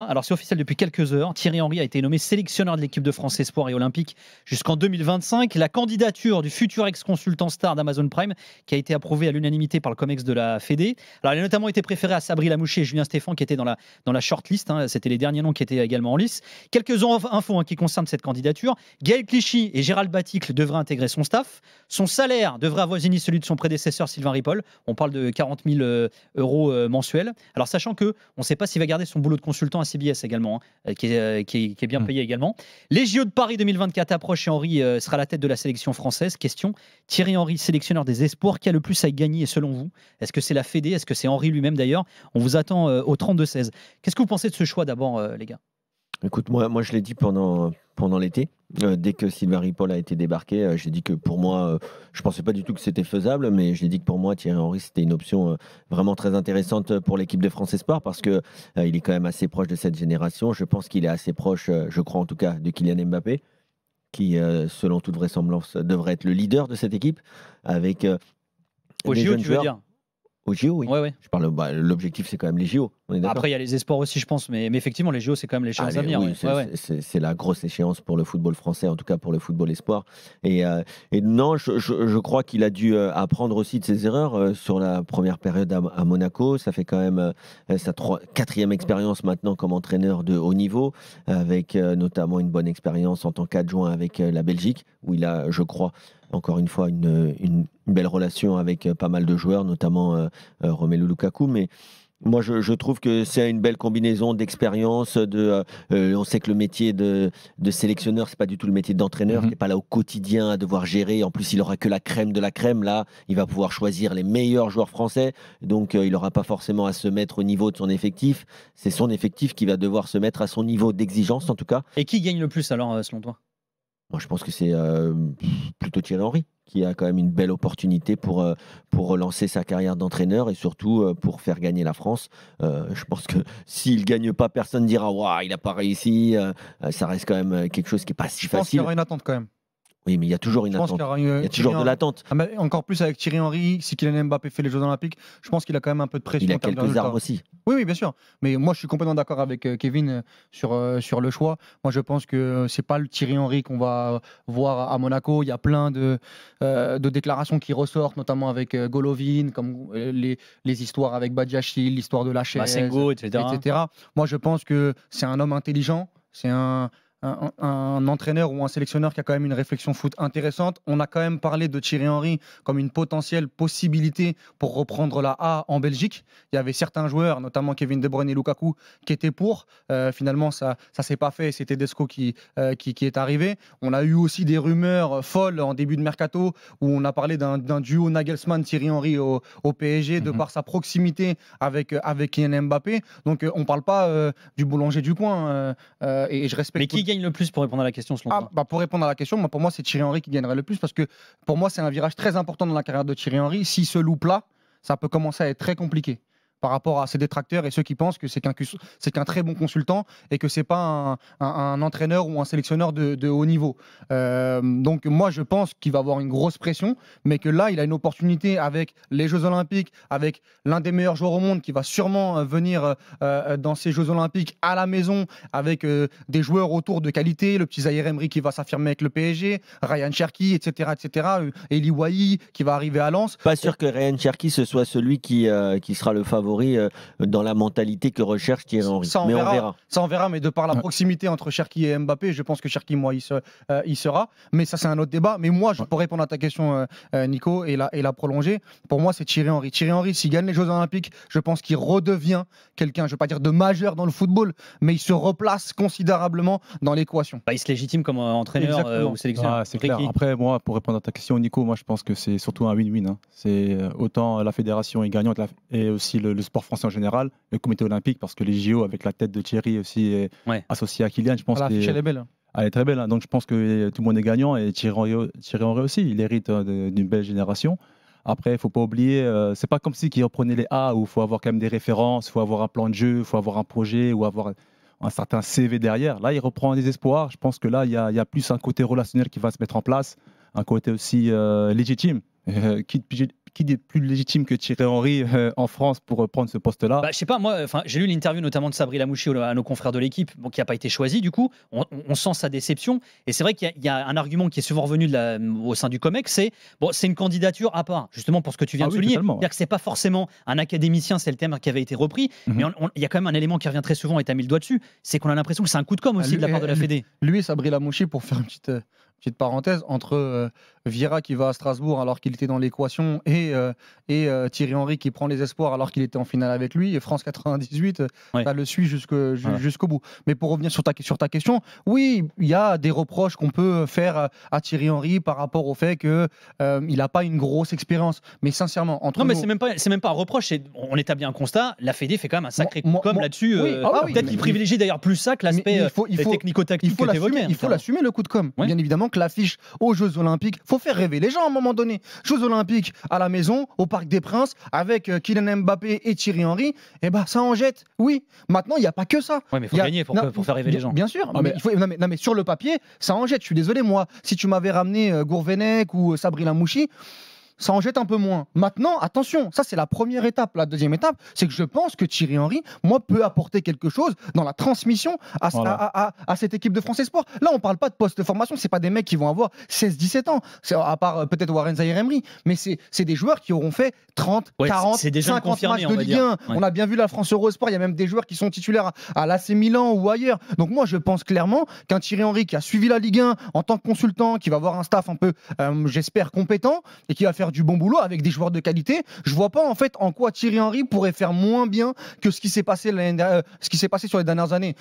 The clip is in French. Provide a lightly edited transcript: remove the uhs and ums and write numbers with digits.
Alors c'est officiel depuis quelques heures, Thierry Henry a été nommé sélectionneur de l'équipe de France Espoir et Olympique jusqu'en 2025. La candidature du futur ex-consultant star d'Amazon Prime qui a été approuvée à l'unanimité par le COMEX de la Fédé. Alors il a notamment été préféré à Sabri Lamouchi et Julien Stéphan qui étaient dans la shortlist. C'était les derniers noms qui étaient également en lice. Quelques infos qui concernent cette candidature. Gaël Clichy et Gérald Baticle devraient intégrer son staff. Son salaire devrait avoisiner celui de son prédécesseur Sylvain Ripoll. On parle de 40 000 euros mensuels. Alors sachant qu'on ne sait pas s'il va garder son boulot de consultant à CBS également, qui est bien payé également. Les JO de Paris 2024 approchent et Henry sera à la tête de la sélection française. Question, Thierry Henry, sélectionneur des espoirs, qui a le plus à y gagner selon vous? Est-ce que c'est la Fédé? Est-ce que c'est Henry lui-même d'ailleurs? On vous attend au 32-16. Qu'est-ce que vous pensez de ce choix d'abord, les gars? Écoute, moi je l'ai dit pendant l'été. Dès que Sylvain Ripoll a été débarqué, j'ai dit que pour moi, je pensais pas du tout que c'était faisable, mais j'ai dit que pour moi, Thierry Henry, c'était une option vraiment très intéressante pour l'équipe de France Espoir parce que il est quand même assez proche de cette génération. Je pense qu'il est assez proche, je crois en tout cas, de Kylian Mbappé, qui, selon toute vraisemblance, devrait être le leader de cette équipe avec Au des JO, jeunes tu veux joueurs. dire? Au JO, oui. Ouais. Je parle, l'objectif, c'est quand même les JO. On est d'accord. Après, il y a les espoirs aussi, je pense, mais effectivement, les JO, c'est quand même l'échéance à venir. Oui, c'est la grosse échéance pour le football français, en tout cas pour le football espoir. Et non, je crois qu'il a dû apprendre aussi de ses erreurs sur la première période à Monaco. Ça fait quand même sa quatrième expérience maintenant comme entraîneur de haut niveau, avec notamment une bonne expérience en tant qu'adjoint avec la Belgique, où il a, je crois, encore une fois, une belle relation avec pas mal de joueurs, notamment Romelu Lukaku. Mais moi, je trouve que c'est une belle combinaison d'expérience. On sait que le métier de sélectionneur, c'est pas du tout le métier d'entraîneur. Il n'est pas là au quotidien à devoir gérer. En plus, il aura que la crème de la crème. Là, il va pouvoir choisir les meilleurs joueurs français. Donc, il n'aura pas forcément à se mettre au niveau de son effectif. C'est son effectif qui va devoir se mettre à son niveau d'exigence, en tout cas. Et qui gagne le plus alors, selon toi? Moi, je pense que c'est plutôt Thierry Henry qui a quand même une belle opportunité pour relancer sa carrière d'entraîneur et surtout pour faire gagner la France. Je pense que s'il ne gagne pas, personne ne dira waouh, il n'a pas réussi. Ça reste quand même quelque chose qui n'est pas si Je pense qu'il facile. y aura une attente quand même. Oui, mais il y a toujours une Je pense attente. qu'il y aura Il y a toujours de l'attente. Encore plus avec Thierry Henry, si Kylian Mbappé fait les Jeux Olympiques, je pense qu'il a quand même un peu de pression. Il a en termes de quelques résultats. armes aussi. Oui, bien sûr. Mais moi, je suis complètement d'accord avec Kevin sur le choix. Moi, je pense que c'est pas le Thierry Henry qu'on va voir à Monaco. Il y a plein de déclarations qui ressortent, notamment avec Golovin, comme les histoires avec Badiachil, l'histoire de la chaise, Massengo, etc. Moi, je pense que c'est un homme intelligent. C'est un entraîneur ou un sélectionneur qui a quand même une réflexion foot intéressante. On a quand même parlé de Thierry Henry comme une potentielle possibilité pour reprendre la A en Belgique. Il y avait certains joueurs, notamment Kevin De Bruyne et Lukaku, qui étaient pour. Finalement, ça s'est pas fait. C'est Tedesco qui est arrivé. On a eu aussi des rumeurs folles en début de mercato où on a parlé d'un duo Nagelsmann-Thierry Henry au PSG de par sa proximité avec Kylian Mbappé. Donc, on parle pas du boulanger du coin. Et je respecte. Mais qui gagne le plus pour répondre à la question selon toi? Pour répondre à la question, pour moi, c'est Thierry Henry qui gagnerait le plus parce que pour moi, c'est un virage très important dans la carrière de Thierry Henry. S'il se loupe là, ça peut commencer à être très compliqué par rapport à ses détracteurs et ceux qui pensent que c'est qu'un très bon consultant et que c'est pas un entraîneur ou un sélectionneur de haut niveau. Donc moi, je pense qu'il va avoir une grosse pression, mais que là, il a une opportunité avec les Jeux Olympiques, avec l'un des meilleurs joueurs au monde qui va sûrement venir dans ces Jeux Olympiques à la maison, avec des joueurs autour de qualité, le petit Zaïre Emery qui va s'affirmer avec le PSG, Ryan Cherki, etc., Eli Wahi qui va arriver à Lens. Pas sûr que Ryan Cherki ce soit celui qui sera le favori dans la mentalité que recherche Thierry Henry. On verra, mais de par la proximité entre Cherki et Mbappé, je pense que Cherki, moi, il sera. Mais ça, c'est un autre débat. Mais moi, pour répondre à ta question, Nico, et la prolonger, pour moi, c'est Thierry Henry. Thierry Henry, s'il gagne les Jeux Olympiques, je pense qu'il redevient quelqu'un, je ne veux pas dire de majeur dans le football, mais il se replace considérablement dans l'équation. Il se légitime comme entraîneur ou sélectionneur. C'est clair. Après, moi, pour répondre à ta question, Nico, moi, je pense que c'est surtout un win-win. C'est autant la fédération est gagnante et aussi le sport français en général, le comité olympique, parce que les JO avec la tête de Thierry aussi est associée à Kylian, je pense l'affiche elle est belle. Elle est très belle, donc je pense que tout le monde est gagnant et Thierry Henry aussi, il hérite d'une belle génération. Après, il ne faut pas oublier, c'est pas comme si il reprenait les A où il faut avoir quand même des références, il faut avoir un plan de jeu, il faut avoir un projet ou avoir un certain CV derrière. Là, il reprend des espoirs. Je pense que là, il y a plus un côté relationnel qui va se mettre en place, un côté aussi légitime. Quitte qui est plus légitime que Thierry Henry en France pour prendre ce poste-là? Je sais pas, moi, j'ai lu l'interview notamment de Sabri Lamouchi à nos confrères de l'équipe, qui n'a pas été choisi du coup. On sent sa déception. Et c'est vrai qu'il y a un argument qui est souvent revenu au sein du COMEX, c'est une candidature à part, justement pour ce que tu viens de souligner. C'est-à-dire que c'est pas forcément un académicien, c'est le thème qui avait été repris, mais il y a quand même un élément qui revient très souvent et tu as mis le doigt dessus, c'est qu'on a l'impression que c'est un coup de com' aussi de la part de la Fédé. Lui, Sabri Lamouchi, pour faire une petite parenthèse, entre Vieira qui va à Strasbourg alors qu'il était dans l'équation et Thierry Henry qui prend les espoirs alors qu'il était en finale avec lui, et France 98, ça le suit jusqu'au bout. Mais pour revenir sur ta question, oui, il y a des reproches qu'on peut faire à Thierry Henry par rapport au fait qu'il n'a pas une grosse expérience. Mais sincèrement, non, mais c'est même pas un reproche, on établit un constat, la Fédé fait quand même un sacré coup de com' là-dessus. Peut-être qu'il privilégie d'ailleurs plus ça que l'aspect technico-tactique que tu évoquais. Il faut l'assumer, le coup de com'. Bien évidemment que l'affiche aux Jeux Olympiques, faut faire rêver les gens à un moment donné. Jeux Olympiques à la maison, au Parc des Princes, avec Kylian Mbappé et Thierry Henry, ça en jette. Oui. Maintenant, il n'y a pas que ça. Oui, mais il faut gagner pour faire rêver les gens. Bien sûr. Mais sur le papier, ça en jette. Je suis désolé, moi, si tu m'avais ramené Gourvenec ou Sabri Lamouchi, ça en jette un peu moins. Maintenant, attention, ça c'est la première étape. La deuxième étape, c'est que je pense que Thierry Henry, peut apporter quelque chose dans la transmission à cette équipe de France Espoir. Là, on parle pas de poste de formation, c'est pas des mecs qui vont avoir 16-17 ans, à part peut-être Warren Zaïre-Emery, mais c'est des joueurs qui auront fait 30, 40, 50 matchs de Ligue 1. On a bien vu la France Eurosport, il y a même des joueurs qui sont titulaires à l'AC Milan ou ailleurs. Donc moi, je pense clairement qu'un Thierry Henry qui a suivi la Ligue 1 en tant que consultant, qui va avoir un staff un peu, j'espère, compétent et qui va faire du bon boulot avec des joueurs de qualité, je vois pas en fait en quoi Thierry Henry pourrait faire moins bien que ce qui s'est passé sur les dernières années.